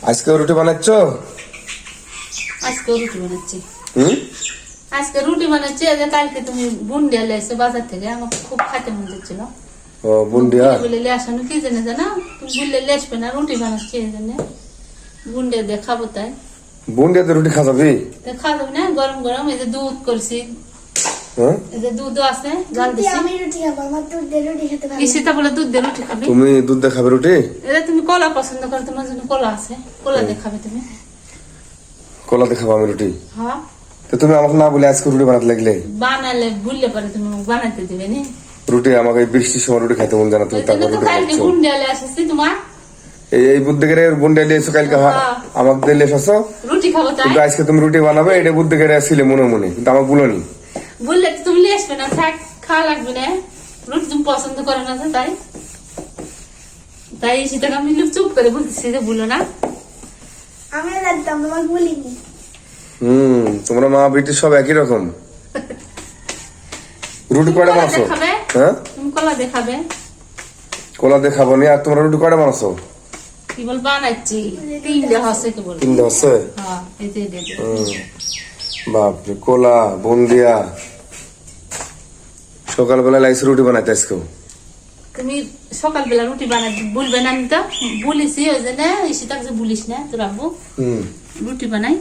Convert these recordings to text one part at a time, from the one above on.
আজকে রুটি বানাচ্ছ? আজকে রুটি বানাচ্ছি। আজকে রুটি বানাচ্ছি। কালকে তুমি বুন্ডিয়া লেছো বাজার থেকে, আমার খুব খেতে মন যাচ্ছিল। ও বুন্ডিয়া বলে লেসানো কি জানে জানা, তুমি বললে লেসবে না, রুটি বানাচ্ছি এই জন্য বুন্ডিয়া দিয়ে খাবো। তাই বুন্ডিয়াতে রুটি খাওয়াবি? খাওয়া না, গরম গরম। এই যে দুধ করছি, এই যে দুধ আছে, জাল দিছি। আমি রুটি খাবো, আমার দুধ দিয়ে রুটি খেতে ভালো লাগে। ইসিতা বলে দুধ দিয়ে রুটি খাবি। তুমি দুধ দিয়ে খাবে রুটি? এটা তুমি কলা পছন্দ করো, তোমার জন্য কলা আছে, কলা দিয়ে খাবে তুমি। কলা দিয়ে খাবো আমি রুটি? হ্যাঁ। তো তুমি আমাকে না বলে আজকে রুটি বানাতে লাগলে? বানালে ভুললে পারে তুমি বানাতে দিবে নি রুটি। আমাকে বৃষ্টির সময় রুটি খাইতে মন জানা, তুমি তারপর রুটি কালকে বানাচ্ছ। বুন্ডিয়ালে আসছি তোমার এই বুদ্ধি করে বুন্ডিয়া লিয়েছো কালকে, আমাকে দিয়ে লেসাছো রুটি খাবো। তাই কিন্তু আজকে তুমি রুটি বানাবে, এটা বুদ্ধি করে ছিলে মনে মনে, কিন্তু আমাকে বলোনি। বললে তো তুমি লেসবে না, থাক, খাওয়া লাগবে না। রুটি তুমি পছন্দ করো না, তাই তাই সেটাকে আমি চুপ করে বলতেছি যে বলো না। আমিও জানতাম, তোমাকে বলিনি। তোমরা মা বেটি সব একই রকম। রুটি কয়টা বানাছো? হ্যাঁ, তুমি কলা দেখাবে। কলা দিয়ে খাবো নি। আর তোমরা রুটি কয়টা বানাছো? কি বল বানাচ্ছি, তিনটে হসে কি বল। তিনটা আছে? হ্যাঁ, এই যে বাপরে, কলা বুন্দিয়া। সকালবেলা লাগছে রুটি বানাইতে আজকেও। তুমি সকালবেলা রুটি বানাই বলবে না, আমি তো বলিছি ওই জন্য সেটা বলিস না তোর আব্বু। রুটি বানাই,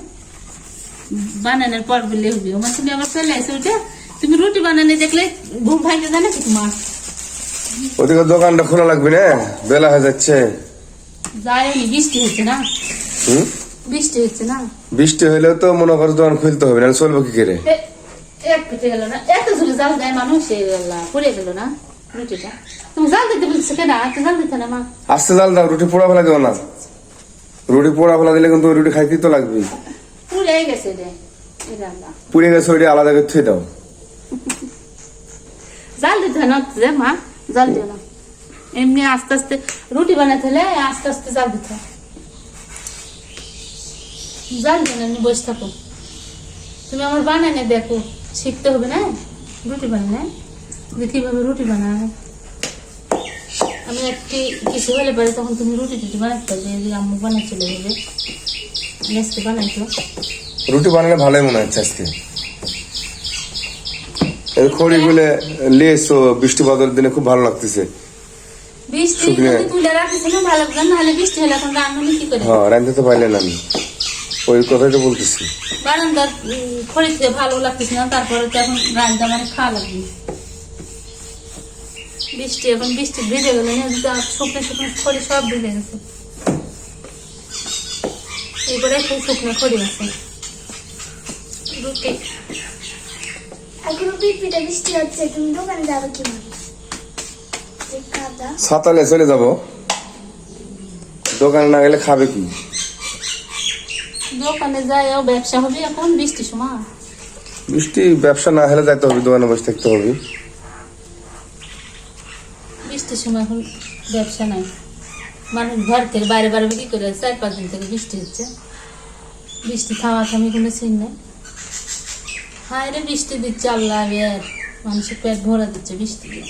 বানানোর পর বললে হবে। আমার তুমি আবার চলে আসে ওইটা, তুমি রুটি বানানো দেখলে ঘুম ভাইতে জানে কি তোমার? ওদিকে দোকানটা খোলা লাগবে না, বেলা হয়ে যাচ্ছে। যায়নি, বৃষ্টি হচ্ছে না। বৃষ্টি হচ্ছে না। বৃষ্টি হইলেও তো মনে করো দোকান খুলতে হবে, না চলবো কি করে? এক পেটে গেল না, এত জোরে জাল দেয় মানুষ, পড়ে গেল না রুটিটা। তুমি জাল দিতে বলছো কেন? এত জাল দিতে না মা। আস্তে জাল দাও, রুটি পোড়া ফেলা দেবো না। রুটি পোড়া ফেলা দিলে কিন্তু রুটি খাইতেই তো লাগবে। পুড়ে গেছে রে, পুড়ে গেছে, ওইটা আলাদা করে থুয়ে দাও। জাল দিতে হয় না মা, জাল দিও না। এমনি আস্তে আস্তে রুটি বানাতে হলে আস্তে আস্তে জাল দিতে হয়। জাল দিও না, এমনি বসে থাকো। তুমি আমার বানানে দেখো, শিখতে হবে না রুটি বানানে, যে কিভাবে রুটি বানায়। আমি একটি কিছু হলে পারে তখন তুমি রুটি টুটি বানাতে পারবে, যে আম্মু বানাই চলে যাবে। আজকে বানাইতো রুটি বানালে ভালোই মনে হচ্ছে আজকে। খড়ি গুলে লিয়েছো, বৃষ্টি বাদলের দিনে খুব ভালো লাগতেছে। বৃষ্টি তুলে রাখতেছিল ভালো করে, নাহলে বৃষ্টি হলে এখন রান্না কি করে? হ্যাঁ, রাঁধতে তো পারলেন আমি, ওই কথাই তো বলতেছি। বারান্দার খড়ি খেয়ে ভালো লাগতেছে না, তারপরে তো এখন রান্না মানে খাওয়া লাগবে। বৃষ্টি এখন বৃষ্টি ভিজে গেলে শুকনো শুকনো খড়ি সব ভিজে গেছে। এবারে খুব শুকনো খড়ি আছে। রুটি এখন পিঠা বৃষ্টি হচ্ছে, তুমি দোকানে যাবে কিভাবে? সাতালে চলে যাব, দোকানে না গেলে খাবে কি? দোকানে যাইও ব্যবসা হবে এখন বৃষ্টির সময়। বৃষ্টি ব্যবসা না হলে যাইতে হবে, দোকানে বসে থাকতে হবে। বৃষ্টির সময় এখন ব্যবসা নাই, মানুষ ঘর থেকে বাইরে বাইরে কি করে? 4-5 দিন থেকে বৃষ্টি হচ্ছে, বৃষ্টি থামা থামি কোনো চিন নেই। হায় রে, বৃষ্টি দিচ্ছে আল্লাহ, মানুষের পেট ভরা দিচ্ছে বৃষ্টি দিয়ে।